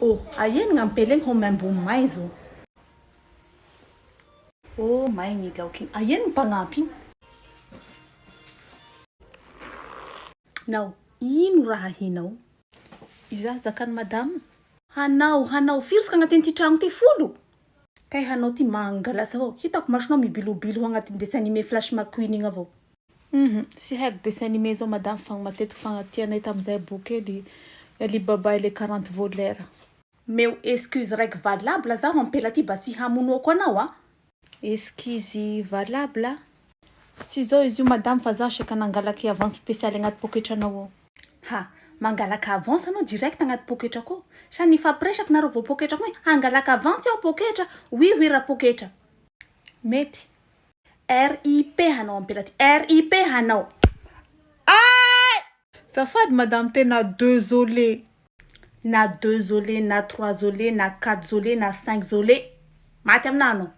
Oh, ayen ngampeleng homembong maizo. Oh, may nilauking. Ayen Mpanampy. Now, ino raha hinao? Iza zakan madam? Hanao firs ka ngatin ti trano ti folo. Kay hanao ti mangalasa ho. Hitako masno mibilobilo ngatin dessin animé Flash McQueen nga vo. Si hag dessin animé zo madam fang matetik fangatiana tamzay bouquet li babae le 40 volera. Meu excuse règle valable za ampela ty ba tsy hamonoako anao a. Excuse valable. Si zao izy io madame fa za shaka nangalaka avance spécial agnaty poketranao. Ha, mangalaka avance anao direct agnaty poketra ko. Sa nifapresaka nareo vo poketra ko hangalaka avance ao poketra. Oui ra poketra. Mety. RIP hanao ampela ty. RIP hanao. Zafady madame tena désolé. Na 2 zolé, na 3 zolé, na 4 zolé, na 5 zolé. Maty aminano.